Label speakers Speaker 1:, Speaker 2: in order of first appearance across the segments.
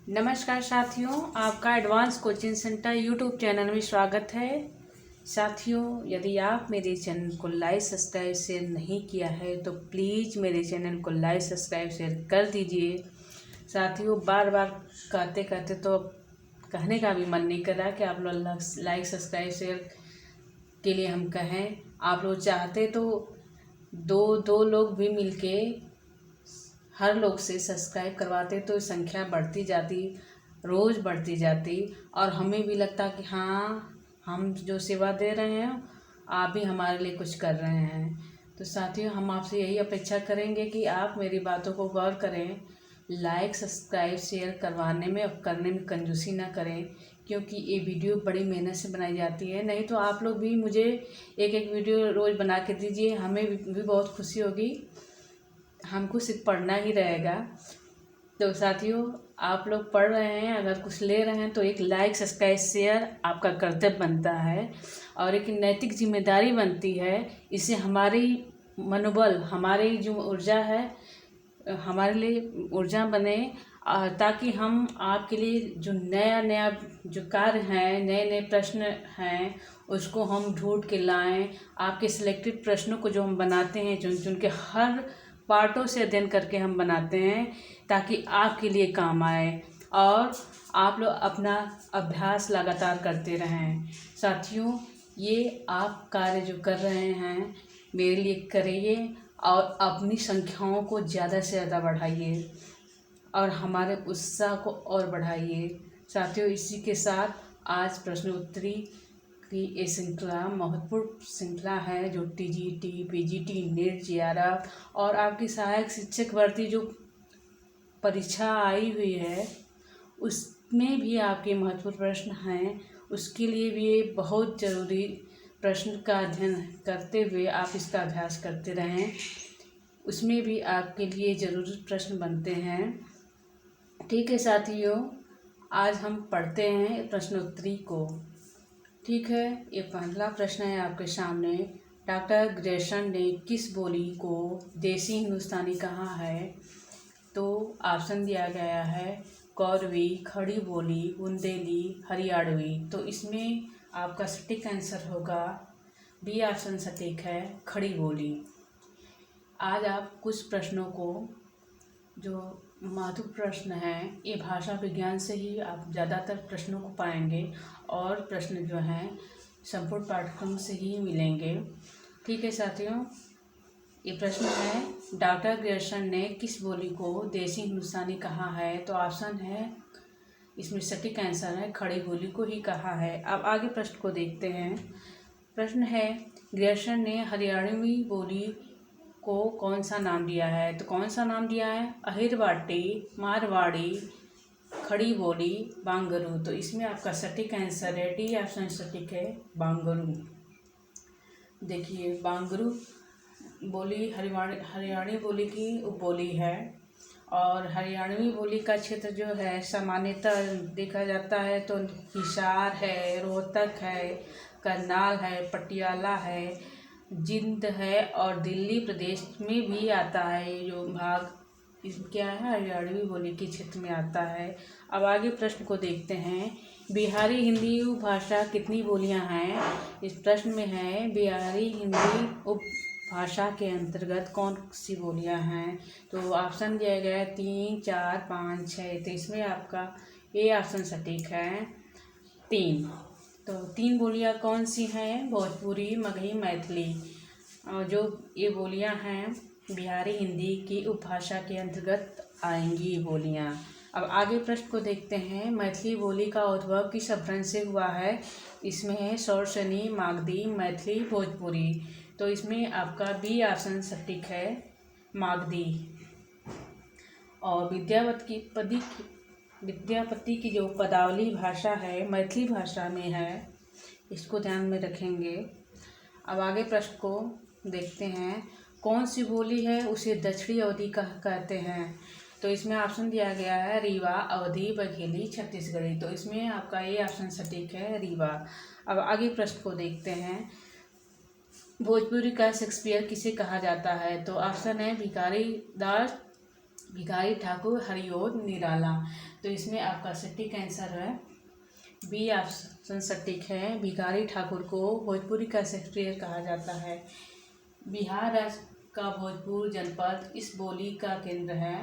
Speaker 1: नमस्कार साथियों, आपका advance coaching centre YouTube channel में स्वागत है। साथियों, यदि आप मेरे चैनल को लाइक सब्सक्राइब शेयर नहीं किया है तो प्लीज़ मेरे चैनल को लाइक सब्सक्राइब शेयर कर दीजिए। साथियों, बार बार कहते कहते तो कहने का भी मन नहीं कर रहा कि आप लोग लाइक सब्सक्राइब शेयर के लिए हम कहें। आप लोग चाहते तो दो लोग भी मिलके हर लोग से सब्सक्राइब करवाते तो संख्या बढ़ती जाती, रोज़ बढ़ती जाती, और हमें भी लगता कि हाँ, हम जो सेवा दे रहे हैं आप भी हमारे लिए कुछ कर रहे हैं। तो साथियों, हम आपसे यही अपेक्षा करेंगे कि आप मेरी बातों को गौर करें, लाइक सब्सक्राइब शेयर करवाने में और करने में कंजूसी ना करें, क्योंकि ये वीडियो बड़ी मेहनत से बनाई जाती है। नहीं तो आप लोग भी मुझे एक एक वीडियो रोज़ बना के दीजिए, हमें भी बहुत खुशी होगी। हमको सिर्फ पढ़ना ही रहेगा। तो साथियों, आप लोग पढ़ रहे हैं, अगर कुछ ले रहे हैं तो एक लाइक सब्सक्राइब शेयर आपका कर्तव्य बनता है और एक नैतिक जिम्मेदारी बनती है। इससे हमारी मनोबल, हमारी जो ऊर्जा है, हमारे लिए ऊर्जा बने, ताकि हम आपके लिए जो नया नया जो कार्य हैं, नए नए प्रश्न हैं, उसको हम ढूंढ के लाएं। आपके सिलेक्टेड प्रश्नों को जो हम बनाते हैं, चुन चुन के हर पार्टों से अध्ययन करके हम बनाते हैं, ताकि आपके लिए काम आए और आप लोग अपना अभ्यास लगातार करते रहें। साथियों, ये आप कार्य जो कर रहे हैं मेरे लिए करिए और अपनी संख्याओं को ज़्यादा से ज़्यादा बढ़ाइए और हमारे उत्साह को और बढ़ाइए। साथियों, इसी के साथ आज प्रश्न उत्तरी की ये श्रृंखला महत्वपूर्ण श्रृंखला है, जो टीजीटी, पीजीटी, नीट, जेआरएफ और आपकी सहायक शिक्षक भर्ती जो परीक्षा आई हुई है, उसमें भी आपके महत्वपूर्ण प्रश्न हैं। उसके लिए भी ये बहुत ज़रूरी प्रश्न का अध्ययन करते हुए आप इसका अभ्यास करते रहें। उसमें भी आपके लिए ज़रूरी प्रश्न बनते हैं। ठीक है साथियों, आज हम पढ़ते हैं प्रश्नोत्तरी को। ठीक है, ये पहला प्रश्न है आपके सामने। डॉक्टर ग्रेसन ने किस बोली को देसी हिंदुस्तानी कहा है? तो ऑप्शन दिया गया है कौरवी, खड़ी बोली, बुंदेली, हरियाणवी। तो इसमें आपका सटीक आंसर होगा बी ऑप्शन सटीक है, खड़ी बोली। आज आप कुछ प्रश्नों को, जो महत्वपूर्ण प्रश्न हैं, ये भाषा विज्ञान से ही आप ज़्यादातर प्रश्नों को पाएंगे और प्रश्न जो हैं संपूर्ण पाठ्यक्रम से ही मिलेंगे। ठीक है साथियों, ये प्रश्न है डॉक्टर ग्रेसन ने किस बोली को देसी हिंदुस्तानी कहा है? तो ऑप्शन है, इसमें सटीक आंसर है खड़ी बोली को ही कहा है। अब आगे प्रश्न को देखते हैं। प्रश्न है ग्रेसन ने हरियाणवी बोली को कौन सा नाम दिया है? तो कौन सा नाम दिया है? अहिरवाटी, मारवाड़ी, खड़ी बोली, बांगरू। तो इसमें आपका सटीक आंसर है डी ऑप्शन सटीक है, बांगरू। देखिए, बांगरू बोली हरियाणवी बोली की उपबोली है और हरियाणवी बोली का क्षेत्र जो है सामान्यतः देखा जाता है तो हिसार है, रोहतक है, करनाल है, पटियाला है, जिंद है और दिल्ली प्रदेश में भी आता है। ये जो भाग क्या है, हरियाणवी बोली के क्षेत्र में आता है। अब आगे प्रश्न को देखते हैं। बिहारी हिंदी उपभाषा कितनी बोलियां हैं? इस प्रश्न में है बिहारी हिंदी उपभाषा के अंतर्गत कौन सी बोलियां हैं? तो ऑप्शन दिया गया है 3, 4, 5, 6। तो इसमें आपका ए ऑप्शन सटीक है 3। तो 3 बोलियां कौन सी हैं? भोजपुरी, मगही, मैथिली। और जो ये बोलियां हैं बिहारी हिंदी की उपभाषा के अंतर्गत आएंगी ये बोलियां। अब आगे प्रश्न को देखते हैं। मैथिली बोली का उद्भव किस अपभ्रंश से हुआ है? इसमें है शौर्सनी, मागधी, मैथिली, भोजपुरी। तो इसमें आपका बी ऑप्शन सटीक है, मागधी। और विद्यापति की जो पदावली भाषा है मैथिली भाषा में है, इसको ध्यान में रखेंगे। अब आगे प्रश्न को देखते हैं। कौन सी बोली है उसे दक्षिणी अवधी कहते हैं? तो इसमें ऑप्शन दिया गया है रीवा, अवधी, बघेली, छत्तीसगढ़ी। तो इसमें आपका ये ऑप्शन सटीक है, रीवा। अब आगे प्रश्न को देखते हैं। भोजपुरी का शेक्सपियर किसे कहा जाता है? तो ऑप्शन है भिखारी दास भिखारी ठाकुर हरिओम निराला। तो इसमें आपका सटीक आंसर है बी ऑप्शन सटीक है। भिखारी ठाकुर को भोजपुरी का शेक्सपियर कहा जाता है। बिहार राज्य का भोजपुर जनपद इस बोली का केंद्र है।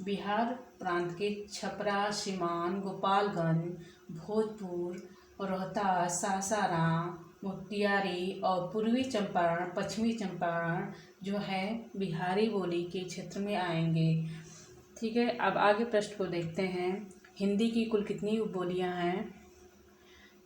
Speaker 1: बिहार प्रांत के छपरा, सीवान, गोपालगंज, भोजपुर, रोहतास, सासाराम, मोतिहारी और पूर्वी चंपारण, पश्चिमी चंपारण जो है बिहारी बोली के क्षेत्र में आएंगे। ठीक है, अब आगे प्रश्न को देखते हैं। हिंदी की कुल कितनी उपबोलियाँ हैं?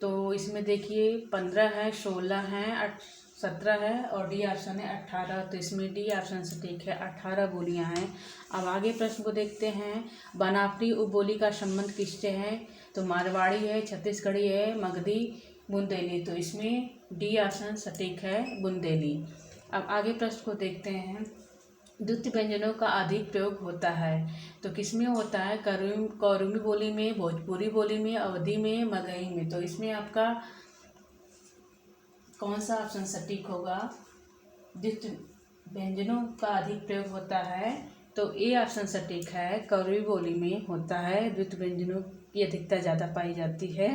Speaker 1: तो इसमें देखिए 15 है, 16 हैं, 17 है और डी ऑप्शन है 18। तो इसमें डी ऑप्शन सटीक है, 18 बोलियां हैं। अब आगे प्रश्न को देखते हैं। बनावटी उपबोली का संबंध किससे है? तो मारवाड़ी है, छत्तीसगढ़ी है, मगधी, बुंदेली। तो इसमें डी ऑप्शन सटीक है, बुंदेली। अब आगे प्रश्न को देखते हैं। द्वितीय व्यंजनों का अधिक प्रयोग होता है तो किसमें होता है? कौरुमी बोली में, भोजपुरी बोली में, अवधी में, मगही में। तो इसमें आपका कौन सा ऑप्शन सटीक होगा? द्वितीय व्यंजनों का अधिक प्रयोग होता है तो ए ऑप्शन सटीक है, कौरवी बोली में होता है। द्वितीय व्यंजनों की अधिकता ज़्यादा पाई जाती है।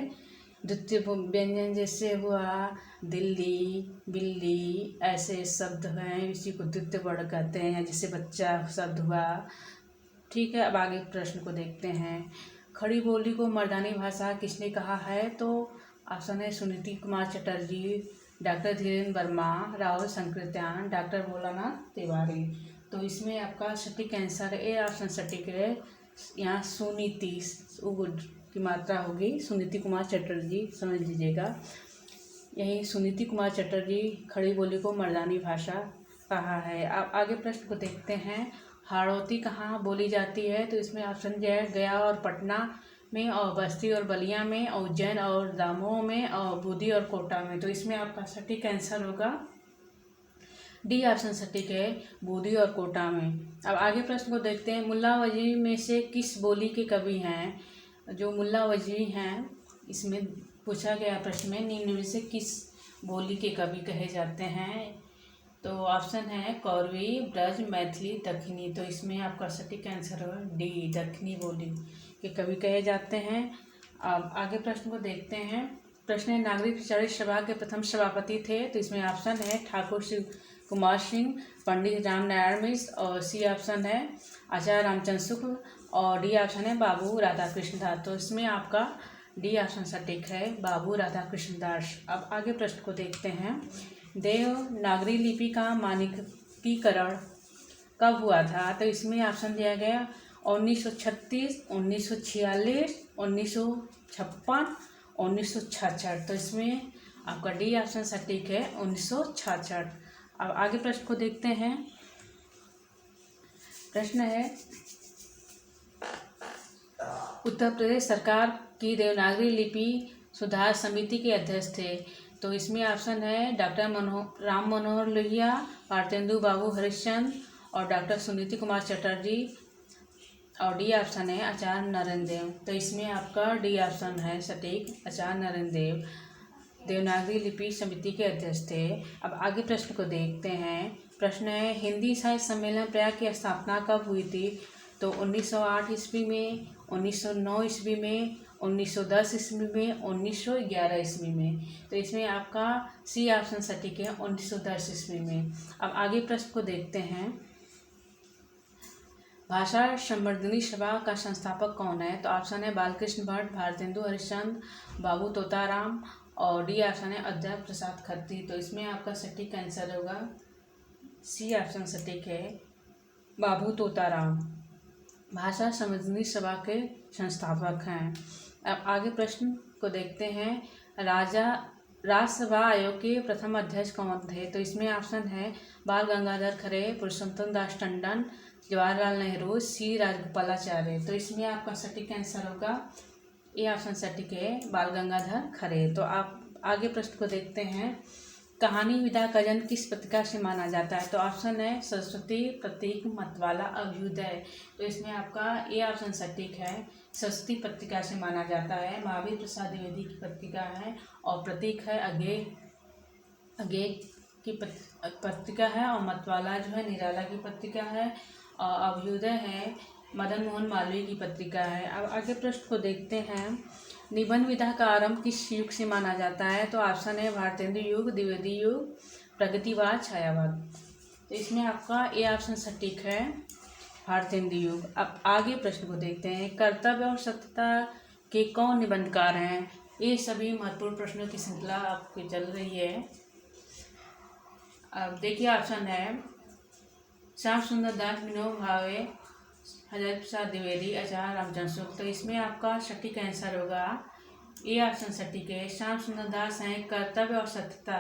Speaker 1: द्वितीय व्यंजन जैसे हुआ दिल्ली, बिल्ली, ऐसे शब्द हैं, इसी को द्वितीय वर्ण कहते हैं। जैसे बच्चा शब्द हुआ। ठीक है, अब आगे प्रश्न को देखते हैं। खड़ी बोली को मर्दानी भाषा किसने कहा है? तो ऑप्शन है सुनीति कुमार चटर्जी, डॉक्टर धीरेन्द्र वर्मा, राहुल संकृत्यान, डॉक्टर भोलानाथ तिवारी। तो इसमें आपका सटीक आंसर ए ऑप्शन सटीक है। यहाँ सुनीति की मात्रा होगी सुनीति कुमार चटर्जी, समझ लीजिएगा। यही सुनीति कुमार चटर्जी खड़ी बोली को मर्दानी भाषा कहा है। अब आगे प्रश्न को देखते हैं। हाड़ौती कहाँ बोली जाती है? तो इसमें ऑप्शन जो है गया और पटना में, और बस्ती और बलिया में, और उज्जैन और दमोह में, और बूंदी और कोटा में। तो इसमें आपका सटीक आंसर होगा डी ऑप्शन सटीक है, बूंदी और कोटा में। अब आगे प्रश्न को देखते हैं। मुल्ला वजीर में से किस बोली के कवि हैं? जो मुल्ला वजीर हैं इसमें पूछा गया प्रश्न में निम्न में से किस बोली के कवि कहे जाते हैं? तो ऑप्शन है कौरवी, ब्रज, मैथिली, दक्षिणी। तो इसमें आपका सटीक आंसर होगा डी, दक्षिणी बोली के कवि कहे जाते हैं। अब आगे प्रश्न को देखते हैं। प्रश्न है नागरिक विचार सभा के प्रथम सभापति थे? तो इसमें ऑप्शन है ठाकुर शिव कुमार सिंह, पंडित रामनारायण मिश्र, और सी ऑप्शन है आचार्य रामचंद्र शुक्ल, और डी ऑप्शन है बाबू राधाकृष्ण दास। तो इसमें आपका डी ऑप्शन सटीक है, बाबू राधाकृष्ण दास। अब आगे प्रश्न को देखते हैं। देवनागरी लिपि का मानकीकरण कब हुआ था? तो इसमें ऑप्शन दिया गया 1936, 1946, 1956, 1966। तो इसमें आपका डी ऑप्शन सटीक है, 1966। अब आगे प्रश्न को देखते हैं। प्रश्न है उत्तर प्रदेश सरकार की देवनागरी लिपि सुधार समिति के अध्यक्ष थे? तो इसमें ऑप्शन है डॉक्टर राम मनोहर लोहिया, भारतेंदु बाबू हरिश्चंद्र, और डॉक्टर सुनीति कुमार चटर्जी, और डी ऑप्शन है आचार्य नरेंद्र देव। तो इसमें आपका डी ऑप्शन है सटीक, आचार्य नरेंद्र देव देवनागरी लिपि समिति के अध्यक्ष थे। अब आगे प्रश्न को देखते हैं। प्रश्न है हिंदी साहित्य सम्मेलन प्रयाग की स्थापना कब हुई थी? तो 1908 ईस्वी में, 1909 ईस्वी में, 1910 ईस्वी में, 1911 ईस्वी में। तो इसमें आपका सी ऑप्शन सटीक है, 1910 ईस्वी में। अब आगे प्रश्न को देखते हैं। भाषा संवर्धनी सभा का संस्थापक कौन है? तो ऑप्शन है बालकृष्ण भट्ट, भारतेंदु हरिश्चंद्र, बाबू तोताराम, और डी ऑप्शन है अध्यापक प्रसाद खत्री। तो इसमें आपका सटीक आंसर होगा सी ऑप्शन सटीक है, बाबू तोताराम भाषा संवर्धनी सभा के संस्थापक हैं। अब आगे प्रश्न को देखते हैं। राज्यसभा आयोग के प्रथम अध्यक्ष कौन थे? तो इसमें ऑप्शन है बाल गंगाधर खरे, पुरुषोत्तम दास टंडन, जवाहरलाल नेहरू, सी राजगोपालाचार्य। तो इसमें आपका सटीक आंसर होगा ए ऑप्शन सटीक है, बाल गंगाधर खरे। तो आप आगे प्रश्न को देखते हैं। कहानी विदा का जन्म किस पत्रिका से माना जाता है? तो ऑप्शन है सरस्वती, प्रतीक, मतवाला, अभ्युदय। तो इसमें आपका ए ऑप्शन सटीक है, सरस्वती पत्रिका से माना जाता है। महावीर प्रसाद द्विवेदी की पत्रिका है, और प्रतीक है अगे की पत्रिका है, और मतवाला जो है निराला की पत्रिका है, और अभ्युदय है मदन मोहन मालवीय की पत्रिका है। अब आगे प्रश्न को देखते हैं, निबंध विधा का आरंभ किस युग से माना जाता है? तो ऑप्शन है भारतेंदु युग, द्विवेदी युग, प्रगतिवाद, छायावाद। तो इसमें आपका ए ऑप्शन सटीक है, भारतेंदु युग। अब आगे प्रश्न को देखते हैं, कर्तव्य और सत्यता के कौन निबंधकार हैं? ये सभी महत्वपूर्ण प्रश्नों की श्रृंखला आपकी चल रही है। अब देखिए ऑप्शन है श्याम सुंदर दास, विनोबा भावे, हजारी प्रसाद द्विवेदी, आचार्य रामचंद्र शुक्ल। तो इसमें आपका सटीक आंसर होगा ए ऑप्शन सटीक है। श्याम सुंदर दास हैं कर्तव्य और सत्यता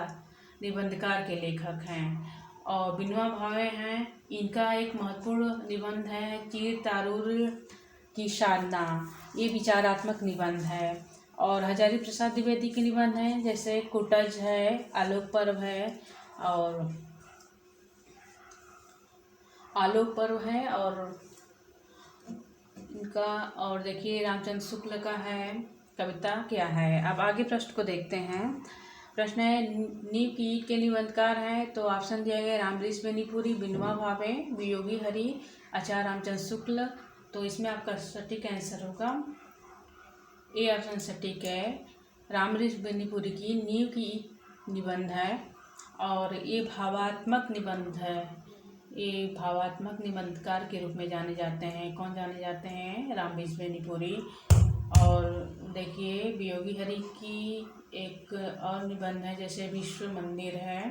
Speaker 1: निबंधकार के लेखक हैं। और विनोबा भावे हैं, इनका एक महत्वपूर्ण निबंध है चीर तारूर की साधना, ये विचारात्मक निबंध है। और हजारी प्रसाद द्विवेदी के निबंध हैं जैसे कुटज है, आलोक पर्व है और इनका, और देखिए रामचंद्र शुक्ल का है कविता क्या है। अब आगे प्रश्न को देखते हैं। प्रश्न है नीव की ईंट के निबंधकार हैं? तो ऑप्शन दिया गया रामवृक्ष बेनीपुरी, विनोबा भावे, वियोगी हरि, आचार्य रामचंद्र शुक्ल। तो इसमें आपका सटीक आंसर होगा ए ऑप्शन सटीक है, रामवृक्ष बेनीपुरी की नीव की निबंध है। और ये भावात्मक निबंध है, ये भावात्मक निबंधकार के रूप में जाने जाते हैं। कौन जाने जाते हैं? रामवृक्ष बेनीपुरी। और देखिए वियोगी हरि की एक और निबंध है जैसे विश्व मंदिर है।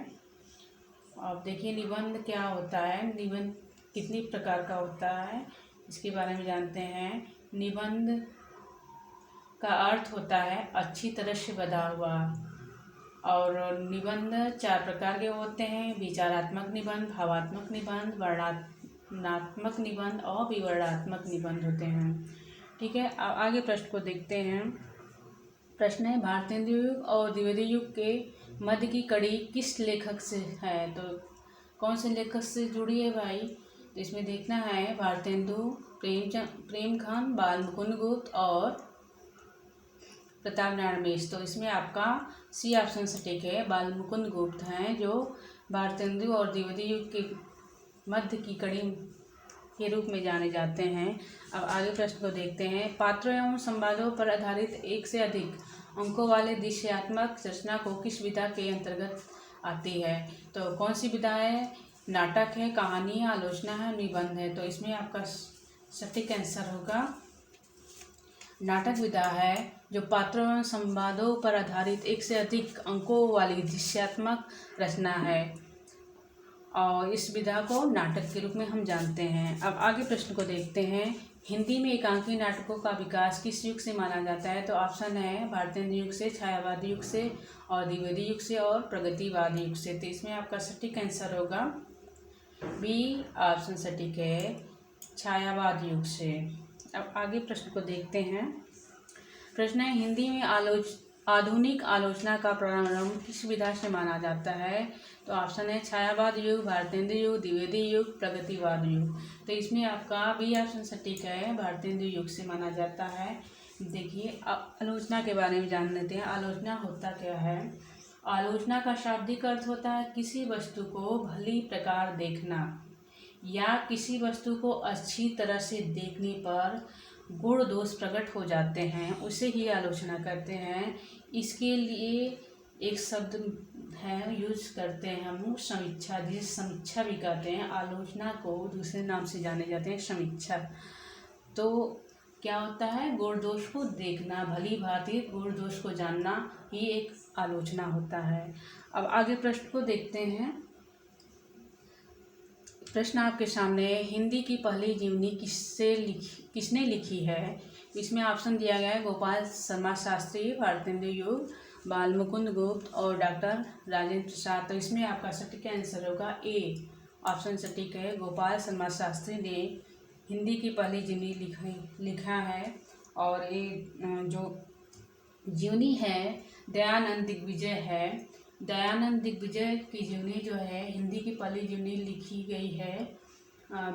Speaker 1: अब देखिए निबंध क्या होता है, निबंध कितनी प्रकार का होता है इसके बारे में जानते हैं। निबंध का अर्थ होता है अच्छी तरह से बधा हुआ। और निबंध 4 प्रकार के होते हैं, विचारात्मक निबंध, भावात्मक निबंध, वर्णनात्मक निबंध और विवरणात्मक निबंध होते हैं। ठीक है, अब आगे प्रश्न को देखते हैं। प्रश्न है भारतेंदु युग और द्विवेदी युग के मध्य की कड़ी किस लेखक से है? तो कौन से लेखक से जुड़ी है भाई? तो इसमें देखना है भारतेंदु, प्रेमचंद, बाल मुकुंद गुप्त और प्रताप नारायण मिश्र। तो इसमें आपका सी ऑप्शन सटीक है, बाल मुकुंद गुप्त हैं जो भारतेंदु और द्विवेदी युग के मध्य की कड़ी के रूप में जाने जाते हैं। अब आगे प्रश्न को देखते हैं। पात्रों एवं संवादों पर आधारित एक से अधिक अंकों वाले दृश्यात्मक रचना को किस विधा के अंतर्गत आती है? तो कौन सी विधा है? नाटक है, कहानी है, आलोचना है, निबंध है। तो इसमें आपका सटीक आंसर होगा नाटक विधा है, जो पात्रों एवं संवादों पर आधारित एक से अधिक अंकों वाली दृश्यात्मक रचना है। और इस विधा को नाटक के रूप में हम जानते हैं। अब आगे प्रश्न को देखते हैं। हिंदी में एकांकी नाटकों का विकास किस युग से माना जाता है? तो ऑप्शन है भारतेंदु युग से, छायावादी युग से और द्विवेदी युग से और प्रगतिवाद युग से। तो इसमें आपका सटीक आंसर होगा बी ऑप्शन सटीक है, छायावाद युग से। अब आगे प्रश्न को देखते हैं। प्रश्न है हिंदी में आधुनिक आलोचना का प्रारंभ किस विधा से माना जाता है? तो ऑप्शन है छायावाद युग, भारतेंदु युग, द्विवेदी युग, प्रगतिवाद युग। तो इसमें आपका बी ऑप्शन सटीक है, भारतेंदु युग से माना जाता है। देखिए आलोचना के बारे में जान लेते हैं। आलोचना होता क्या है? आलोचना का शाब्दिक अर्थ होता है किसी वस्तु को भली प्रकार देखना या किसी वस्तु को अच्छी तरह से देखने पर गुण दोष प्रकट हो जाते हैं, उसे ही आलोचना करते हैं। इसके लिए एक शब्द है यूज करते हैं हम, समीक्षा, जिसे समीक्षा भी कहते हैं। आलोचना को दूसरे नाम से जाने जाते हैं समीक्षा। तो क्या होता है? गुण दोष को देखना, भली भांति गुण दोष को जानना ही एक आलोचना होता है। अब आगे प्रश्न को देखते हैं। प्रश्न आपके सामने है, हिंदी की पहली जीवनी किसने लिखी है? इसमें ऑप्शन दिया गया है गोपाल शर्मा शास्त्री, भारतेंदु युग, बाल मुकुंद गुप्त और डॉक्टर राजेंद्र प्रसाद। तो इसमें आपका सटीक आंसर होगा ए ऑप्शन सटीक है, गोपाल शर्मा शास्त्री ने हिंदी की पहली जीवनी लिखा है। और ये जो जीवनी है दयानंद दिग्विजय है। दयानंद दिग्विजय की जीवनी जो है हिंदी की पहली जीवनी लिखी गई है।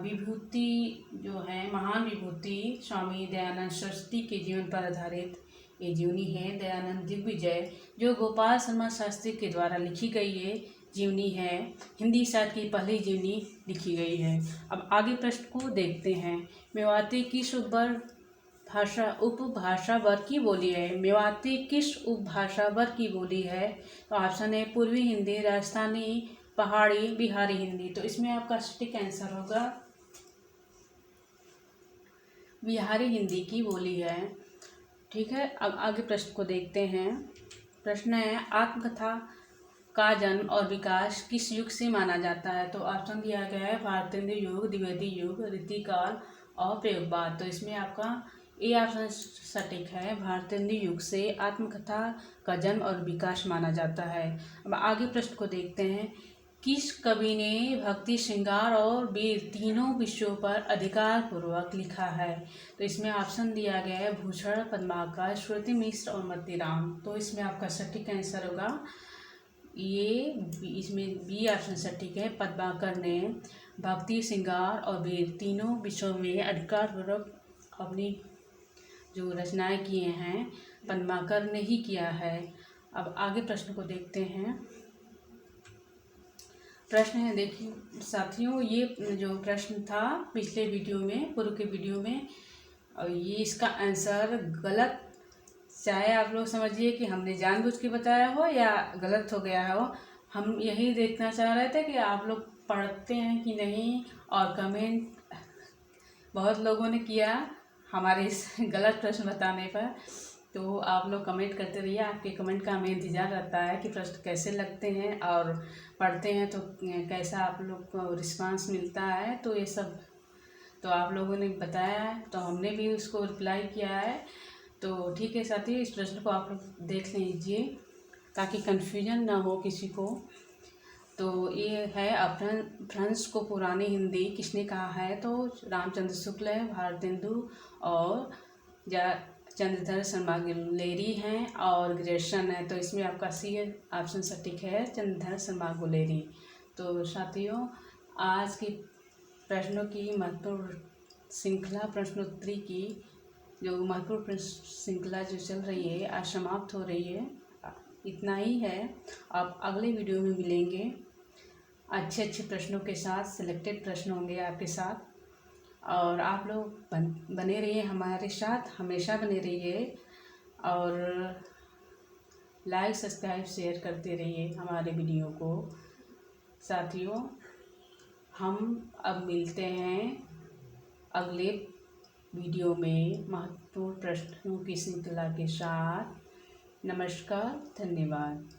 Speaker 1: विभूति जो है, महान विभूति स्वामी दयानंद सरस्वती के जीवन पर आधारित ये जीवनी है दयानंद दिग्विजय, जो गोपाल शर्मा शास्त्री के द्वारा लिखी गई है। जीवनी है, हिंदी साहित्य की पहली जीवनी लिखी गई है। अब आगे प्रश्न को देखते हैं। मेवाती किस उपभाषा वर्ग की बोली है? मेवाती किस उपभाषा वर्ग की बोली है? तो ऑप्शन है पूर्वी हिंदी, राजस्थानी, पहाड़ी, बिहारी हिंदी। तो इसमें आपका सटीक आंसर होगा बिहारी हिंदी की बोली है। ठीक है, अब आगे प्रश्न को देखते हैं। प्रश्न है आत्मकथा का जन्म और विकास किस युग से माना जाता है? तो ऑप्शन दिया गया है भारतेंदु युग, द्विवेदी युग, रीतिकाल और प्रयोगवाद। तो इसमें आपका ए ऑप्शन सटीक है, भारतेंदु युग से आत्मकथा का जन्म और विकास माना जाता है। अब आगे प्रश्न को देखते हैं। किस कवि ने भक्ति, श्रृंगार और वीर तीनों विषयों पर अधिकार पूर्वक लिखा है? तो इसमें ऑप्शन दिया गया है भूषण, पद्माकर, श्रुति मिश्र और मतीराम। तो इसमें आपका सटीक आंसर होगा इसमें बी ऑप्शन सटीक है, पद्माकर ने भक्ति, श्रृंगार और वीर तीनों विषयों में अधिकार पूर्वक अपनी जो रचनाएं किए हैं पद्माकर ने ही किया है। अब आगे प्रश्न को देखते हैं। प्रश्न है, देखिए साथियों, ये जो प्रश्न था पिछले वीडियो में, पूर्व के वीडियो में, और ये इसका आंसर गलत, चाहे आप लोग समझिए कि हमने जानबूझ के बताया हो या गलत हो गया हो, हम यही देखना चाह रहे थे कि आप लोग पढ़ते हैं कि नहीं। और कमेंट बहुत लोगों ने किया हमारे इस गलत प्रश्न बताने पर, तो आप लोग कमेंट करते रहिए। आपके कमेंट का हमें इंतज़ार रहता है कि प्रश्न कैसे लगते हैं और पढ़ते हैं तो कैसा आप लोग को रिस्पांस मिलता है। तो ये सब तो आप लोगों ने बताया है तो हमने भी उसको रिप्लाई किया है। तो ठीक है साथियों, इस प्रश्न को आप लोग देख लीजिए ताकि कन्फ्यूजन ना हो किसी को। तो ये है अपभ्रंश को पुरानी हिंदी किसने कहा है? तो रामचंद्र शुक्ल है, भारतेंदु और चंद्रधर शर्मा गुलेरी हैं और ग्रेशन है। तो इसमें आपका सी ऑप्शन सटीक है, चंद्रधर शर्मा गुलेरी। तो साथियों, आज की प्रश्नों की महत्वपूर्ण श्रृंखला, प्रश्नोत्तरी की जो महत्वपूर्ण श्रृंखला जो चल रही है आज समाप्त हो रही है। इतना ही है। आप अगले वीडियो में मिलेंगे अच्छे अच्छे प्रश्नों के साथ, सिलेक्टेड प्रश्न होंगे आपके साथ। और आप लोग बने रहिए हमारे साथ, हमेशा बने रहिए और लाइक, सब्सक्राइब, शेयर करते रहिए हमारे वीडियो को। साथियों, हम अब मिलते हैं अगले वीडियो में महत्वपूर्ण प्रश्नों की श्रृंखला के साथ। नमस्कार, धन्यवाद।